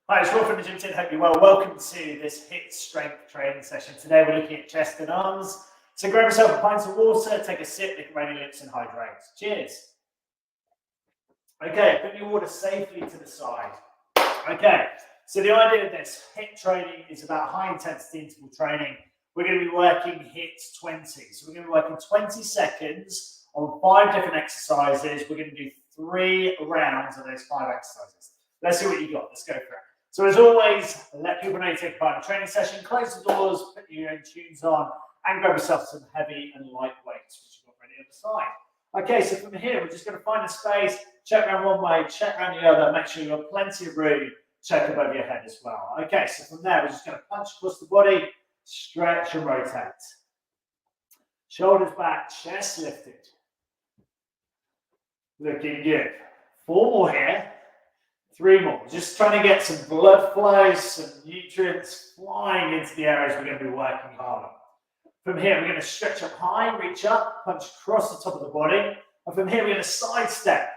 Hi, it's Rob from the Gym Team. Hope you're well. Welcome to this HIIT Strength training session. Today we're looking at chest and arms. So grab yourself a pint of water, take a sip, lick your lips and hydrate. Cheers. Okay, put your water safely to the side. Okay, so the idea of this HIIT training is about high intensity interval training. We're going to be working HIIT 20. So we're going to be working 20 seconds on 5 different exercises. We're going to do 3 rounds of those 5 exercises. Let's see what you got. Let's go for it. So as always, let people know you take part in a training session, close the doors, put your own tunes on, and grab yourself some heavy and light weights, which you've got ready on the side. Okay, so from here, we're just going to find a space, check around one way, check around the other, make sure you've got plenty of room, check above your head as well. Okay, so from there, we're just going to punch across the body, stretch and rotate. Shoulders back, chest lifted. Looking good. 4 more here. 3 more. Just trying to get some blood flow, some nutrients flying into the areas we're going to be working hard on. From here, we're going to stretch up high, reach up, punch across the top of the body. And from here, we're going to sidestep,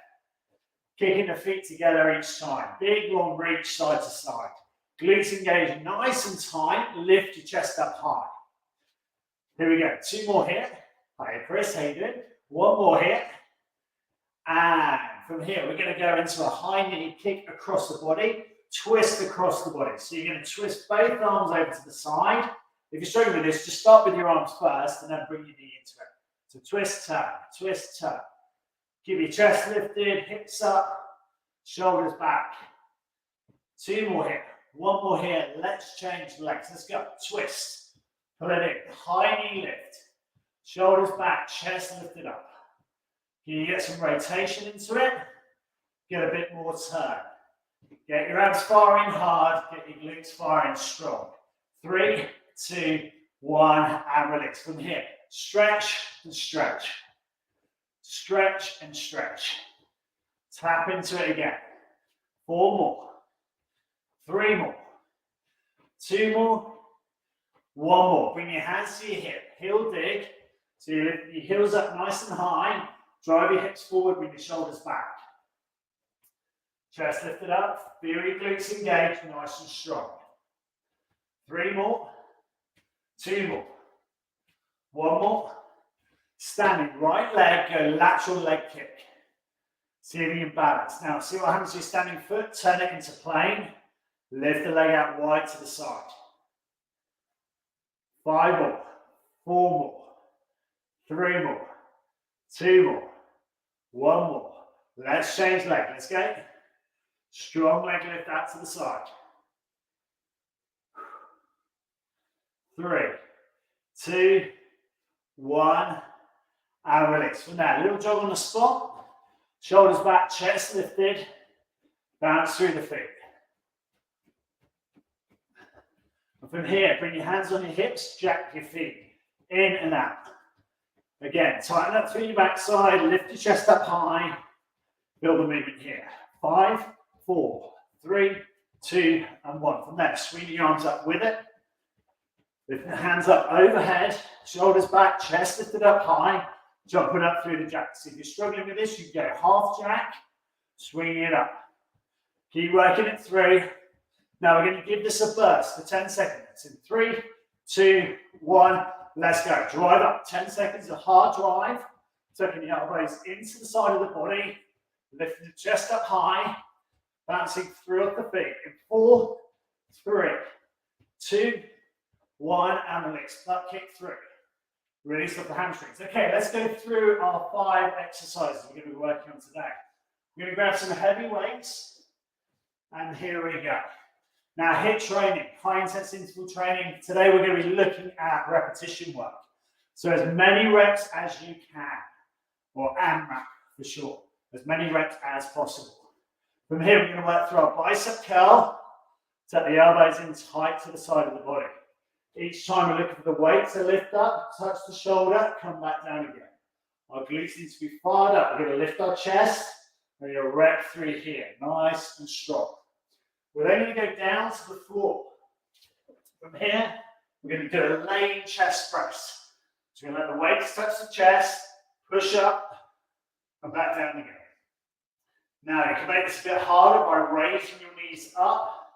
kicking the feet together each time. Big, long reach side to side. Glutes engaged nice and tight. Lift your chest up high. Here we go. 2 more here. Hi, Chris. How you doing? 1 more here. And from here, we're going to go into a high knee kick across the body, twist across the body. So you're going to twist both arms over to the side. If you're struggling with this, just start with your arms first and then bring your knee into it. So twist, turn. Keep your chest lifted, hips up, shoulders back. 2 more here. 1 more here. Let's change the legs. Let's go. Twist. Pull it in. High knee lift. Shoulders back, chest lifted up. Can you get some rotation into it? Get a bit more turn. Get your abs firing hard. Get your glutes firing strong. 3, 2, 1, and release. From here, stretch and stretch. Stretch and stretch. Tap into it again. 4 more. 3 more. 2 more. 1 more. Bring your hands to your hip. Heel dig. So you lift your heels up nice and high. Drive your hips forward, bring your shoulders back. Chest lifted up, feel your glutes engaged, nice and strong. 3 more, 2 more, 1 more. Standing, right leg, go lateral leg kick. See if you can balance. Now, see what happens to your standing foot, turn it into plane, lift the leg out wide to the side. 5 more, 4 more, 3 more, 2 more, 1 more. Let's change leg. Let's go. Strong leg lift out to the side. 3, 2, 1, and release. From there, little jog on the spot. Shoulders back, chest lifted. Bounce through the feet. And from here, bring your hands on your hips, jack your feet in and out. Again, tighten up through your backside, lift your chest up high, build the movement here. 5, 4, 3, 2, and 1. From there, swing your arms up with it. Lift the hands up overhead, shoulders back, chest lifted up high, jumping up through the jack. So if you're struggling with this, you can go half jack, swing it up. Keep working it through. Now we're going to give this a burst for 10 seconds. In 3, 2, 1. Let's go. Drive up. 10 seconds, a hard drive. Tucking the elbows into the side of the body. Lifting the chest up high. Bouncing through up the feet. In 4, 3, 2, 1, and release. Butt kick through. Release of the hamstrings. Okay, let's go through our 5 exercises we're going to be working on today. We're going to grab some heavy weights. And here we go. Now, HIIT training, high intensity interval training. Today we're going to be looking at repetition work. So as many reps as you can, or AMRAP for short, as many reps as possible. From here, we're going to work through our bicep curl, tuck the elbows in tight to the side of the body. Each time we're looking for the weight to lift up, touch the shoulder, come back down again. Our glutes need to be fired up. We're going to lift our chest, and we're going to rep through here, nice and strong. We're then going to go down to the floor. From here, we're going to do a laying chest press. So we're going to let the weights touch the chest, push up, and back down again. Now, you can make this a bit harder by raising your knees up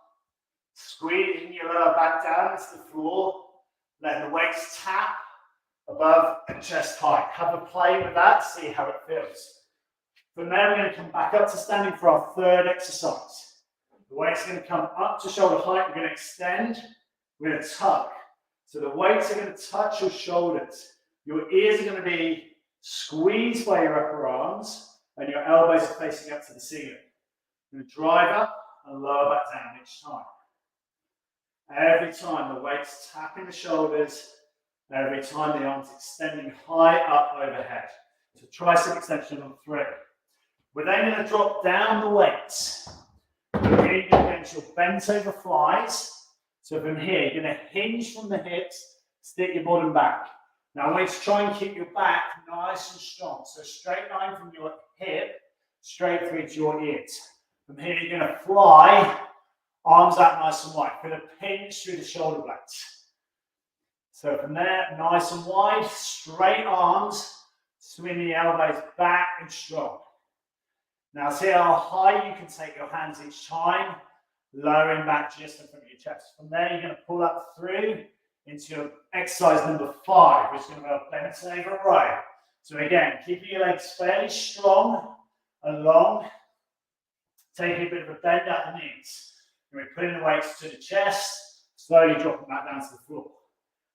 Squeezing your lower back down into the floor. Let the weights tap above and chest height. Have a play with that, see how it feels. From there, we're going to come back up to standing for our third exercise. The weight's going to come up to shoulder height. We're going to extend. We're going to tuck. So the weights are going to touch your shoulders. Your ears are going to be squeezed by your upper arms, and your elbows are facing up to the ceiling. You're going to drive up and lower back down each time. Every time the weight's tapping the shoulders, every time the arms extending high up overhead. So tricep extension on 3. We're then going to drop down the weights. You're leaning against your bent over thighs. So from here, you're going to hinge from the hips, stick your bottom back. Now I want you to try and keep your back nice and strong. So straight line from your hip, straight through to your ears. From here, you're going to fly, arms out nice and wide. You're going to pinch through the shoulder blades. So from there, nice and wide, straight arms, swing the elbows back and strong. Now see how high you can take your hands each time, lowering back just in front of your chest. From there, you're going to pull up through into your exercise number 5, which is going to be a bent over row. So again, keeping your legs fairly strong and long, taking a bit of a bend at the knees. You're putting the weights to the chest, slowly dropping back down to the floor.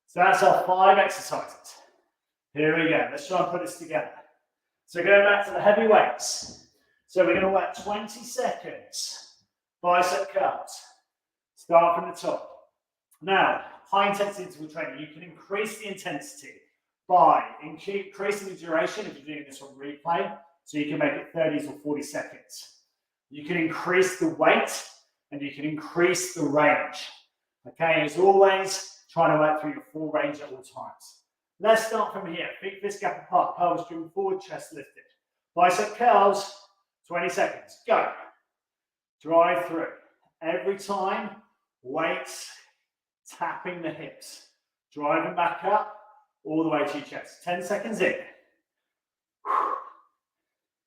So that's our 5 exercises. Here we go. Let's try and put this together. So going back to the heavy weights. So we're going to work 20 seconds, bicep curls. Start from the top. Now, high intensity interval training, you can increase the intensity by increasing the duration if you're doing this on replay, so you can make it 30s or 40 seconds. You can increase the weight and you can increase the range. Okay, as always, trying to work through your full range at all times. Let's start from here. Feet fist gap apart, pelvis driven forward, chest lifted. Bicep curls, 20 seconds. Go. Drive through. Every time, weights tapping the hips. Driving back up, all the way to your chest. 10 seconds in.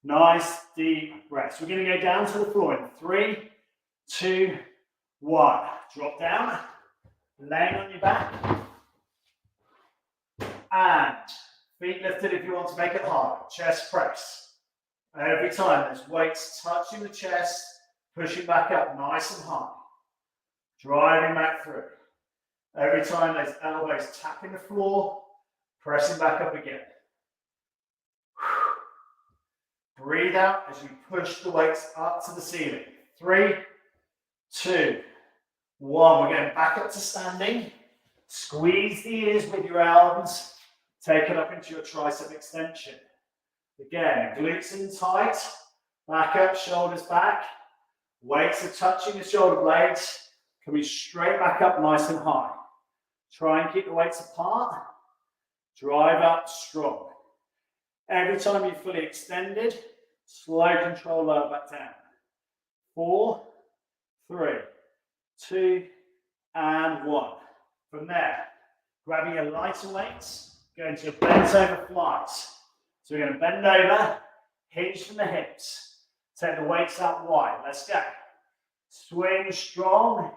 Nice, deep breaths. We're going to go down to the floor in 3, 2, 1. Drop down. Laying on your back. And feet lifted if you want to make it hard. Chest press. Every time there's weights touching the chest, pushing back up nice and high. Driving back through. Every time those elbows tapping the floor, pressing back up again. Breathe out as you push the weights up to the ceiling. 3, 2, 1. We're going back up to standing. Squeeze the ears with your arms. Take it up into your tricep extension. Again, glutes in tight. Back up, shoulders back. Weights are touching the shoulder blades. Coming straight back up nice and high. Try and keep the weights apart. Drive up strong. Every time you're fully extended, slow control lower back down. 4, 3, 2, and 1. From there, grabbing your lighter weights, going to your bent over flies. So we're going to bend over, hinge from the hips. Take the weights out wide. Let's go. Swing strong,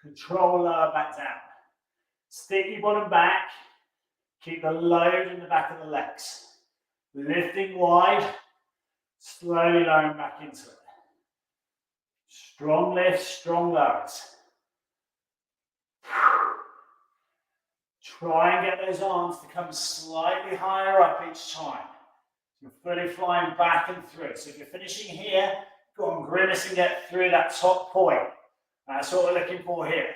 control lower back down. Stick your bottom back. Keep the load in the back of the legs. Lifting wide, slowly lowering back into it. Strong lifts, strong lowers. Try and get those arms to come slightly higher up each time. You're fully flying back and through. So if you're finishing here, go on, grimace and get through that top point. That's what we're looking for here.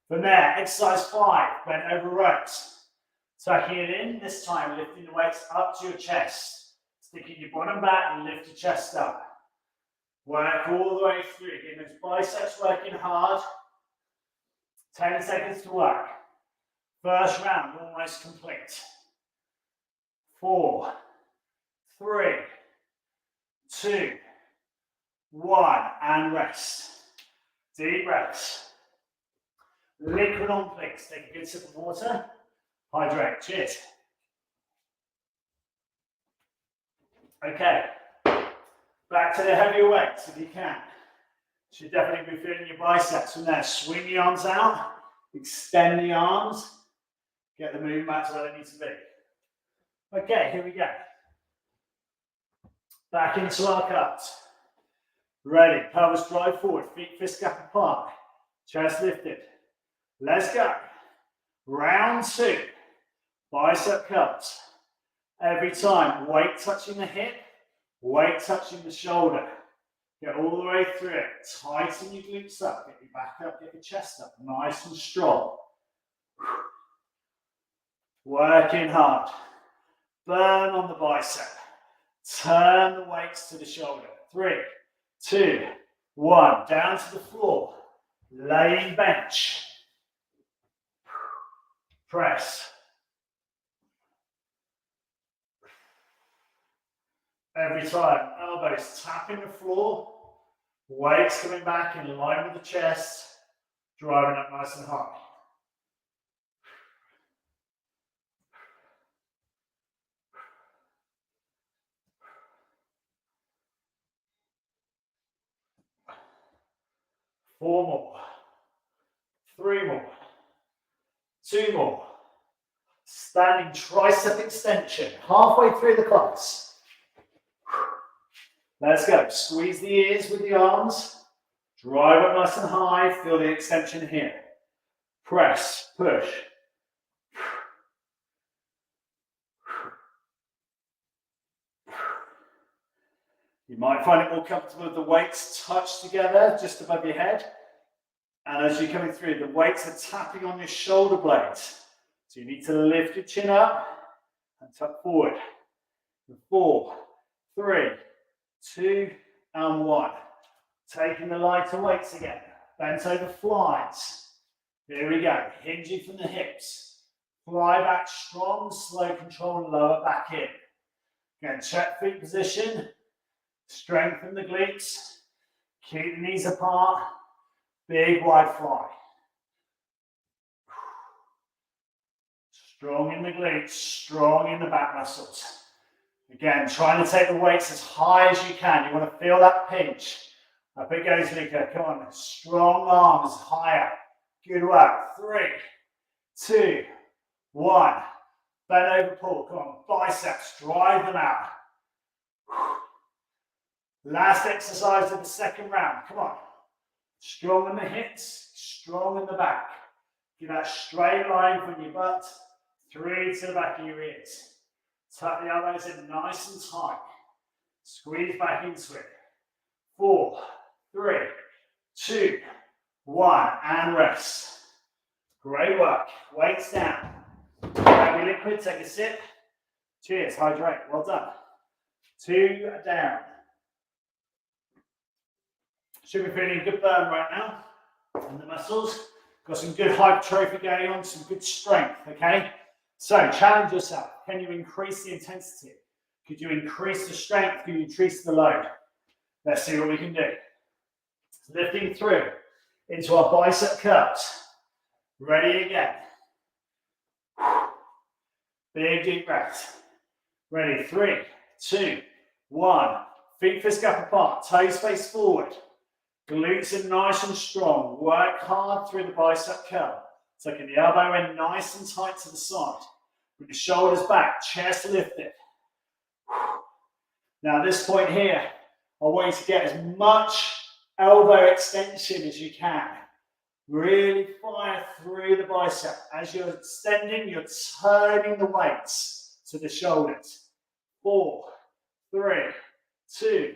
From there, exercise 5, bent over rows. Tucking it in, this time lifting the weights up to your chest. Sticking your bottom back and lift your chest up. Work all the way through, getting those biceps working hard. 10 seconds to work. First round almost complete. 4, 3, 2, 1, and rest. Deep breaths. Liquid on, please. Take a good sip of water. Hydrate. Cheers. Okay. Back to the heavier weights if you can. Should definitely be feeling your biceps from there. Swing the arms out, extend the arms, get the movement back to where they need to be. Okay, here we go. Back into our cuts. Ready, pelvis drive forward, feet fist gap apart, chest lifted. Let's go. Round 2, bicep cuts. Every time, weight touching the hip, weight touching the shoulder. Get all the way through it. Tighten your glutes up, get your back up, get your chest up, nice and strong. Working hard. Burn on the bicep. Turn the weights to the shoulder. 3, 2, 1. Down to the floor. Laying bench. Press. Every time, elbows tapping the floor. Weights coming back in line with the chest. Driving up nice and high. Four more. 3 more. 2 more. Standing tricep extension. Halfway through the class. Let's go. Squeeze the ears with the arms. Drive up nice and high. Feel the extension here. Press. Push. You might find it more comfortable if the weights touch together just above your head. And as you're coming through, the weights are tapping on your shoulder blades. So you need to lift your chin up and tuck forward. 4, 3, 2, and 1. Taking the lighter weights again. Bent over flies. Here we go. Hinging from the hips. Fly back strong, slow control, and lower back in. Again, check feet position. Strengthen the glutes. Keep the knees apart. Big wide fly. Strong in the glutes, strong in the back muscles. Again, trying to take the weights as high as you can. You want to feel that pinch. Up it goes, Luca. Come on. Strong arms higher. Good work. 3, 2, 1. Bend over, pull. Come on. Biceps. Drive them out. Last exercise of the second round. Come on. Strong in the hips. Strong in the back. Give that straight line from your butt. 3 to the back of your ears. Tuck the elbows in nice and tight. Squeeze back into it. 4, 3, 2, 1, and rest. Great work. Weights down. Grab your liquid, take a sip. Cheers, hydrate. Well done. 2 down. Should be feeling a good burn right now in the muscles. Got some good hypertrophy going on, some good strength, okay? So challenge yourself. Can you increase the intensity? Could you increase the strength? Could you increase the load? Let's see what we can do. Lifting through into our bicep curls. Ready again. Big deep breath. Ready, 3, 2, 1. Feet fist gap apart, toes face forward. Glutes are nice and strong. Work hard through the bicep curl. Tucking the elbow in nice and tight to the side. Bring the shoulders back, chest lifted. Now at this point here, I want you to get as much elbow extension as you can. Really fire through the bicep. As you're extending, you're turning the weights to the shoulders. 4, 3, 2,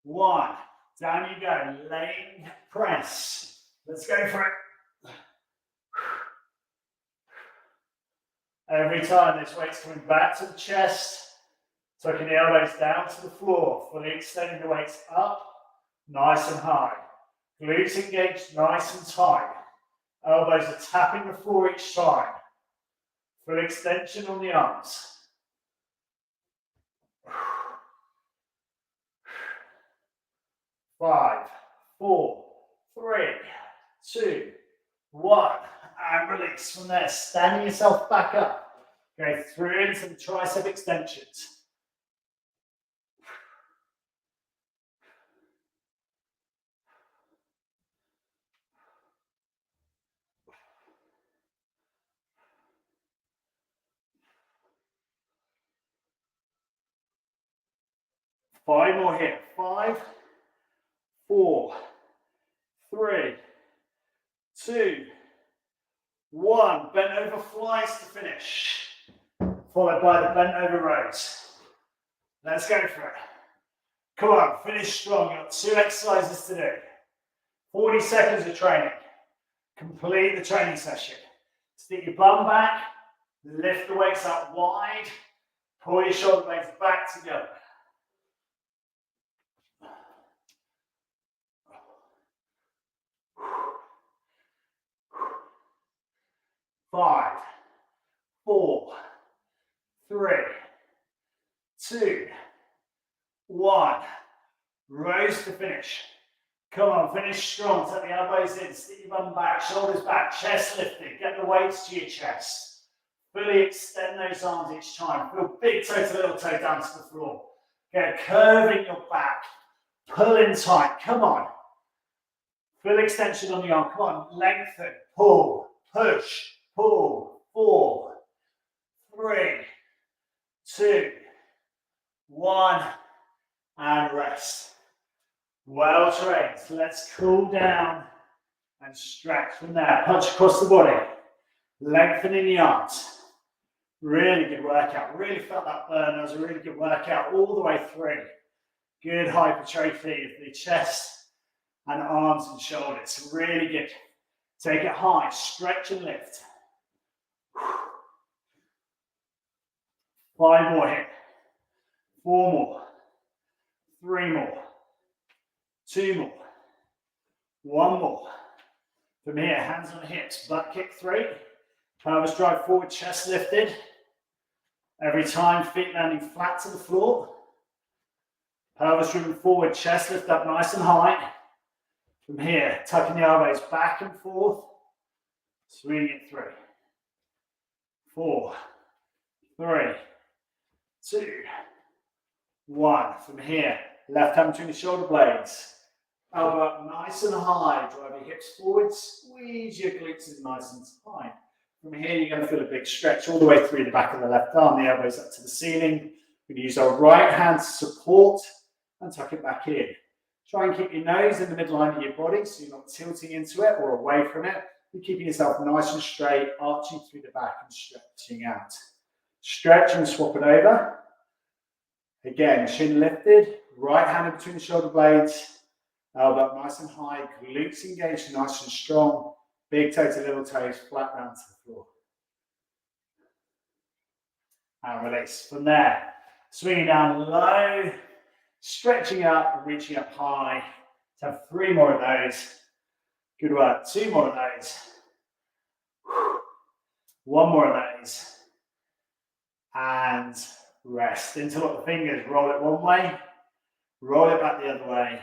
1. Down you go, laying press. Let's go for it. Every time this weight's coming back to the chest, tucking the elbows down to the floor, fully extending the weights up, nice and high. Glutes engaged, nice and tight. Elbows are tapping the floor each time. Full extension on the arms. 5, 4, 3, 2, 1, and release from there. Standing yourself back up. Go through into the tricep extensions. 5 more here. 5, 4, 3, 2, 1. Bent over flies to finish, followed by the bent over rows. Let's go for it. Come on, finish strong. You've got 2 exercises to do. 40 seconds of training. Complete the training session. Stick your bum back, lift the weights up wide, pull your shoulder blades back together. 5, 4, 3, 2, 1. Rows to finish. Come on, finish strong. Tuck the elbows in, stick your bum back, shoulders back, chest lifted. Get the weights to your chest. Fully extend those arms each time. Feel big toe to little toe down to the floor. Get a curve in your back. Pull in tight. Come on. Full extension on the arm. Come on. Lengthen. Pull. Push. Pull. 4, 3, 2, 1. And rest. Well trained. Let's cool down and stretch from there. Punch across the body. Lengthening the arms. Really good workout. Really felt that burn. That was a really good workout all the way through. Good hypertrophy of the chest and arms and shoulders. Really good. Take it high. Stretch and lift. 5 more here. 4 more. 3 more. 2 more. 1 more. From here, hands on hips, butt kick 3. Pelvis drive forward, chest lifted. Every time, feet landing flat to the floor. Pelvis driven forward, chest lift up nice and high. From here, tucking the elbows back and forth. Swinging it 3, 4, 3, 2, 1. From here, left hand between the shoulder blades. Elbow up nice and high. Drive your hips forward. Squeeze your glutes in nice and tight. From here, you're going to feel a big stretch all the way through the back of the left arm. The elbows up to the ceiling. We're going to use our right hand to support and tuck it back in. Try and keep your nose in the midline of your body so you're not tilting into it or away from it. You're keeping yourself nice and straight, arching through the back and stretching out. Stretch and swap it over. Again, chin lifted. Right hand in between the shoulder blades. Elbow up nice and high, glutes engaged nice and strong, big toe to little toes, flat down to the floor. And release. From there, swinging down low, stretching up, reaching up high. Let's have 3 more of those. Good work. 2 more of those. 1 more of those. And rest. Interlock the fingers, roll it one way, roll it back the other way.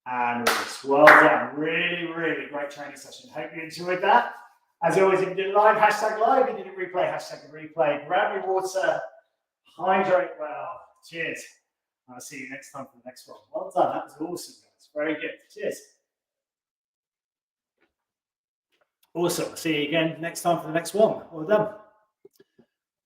And release. Well done. Really, really great training session. Hope you enjoyed that. As always, if you did it live, hashtag live. If you did it replay, hashtag replay. Grab your water. Hydrate well. Cheers. I'll see you next time for the next one. Well done. That was awesome, guys. Very good. Cheers. Awesome. I'll see you again next time for the next one. Well done.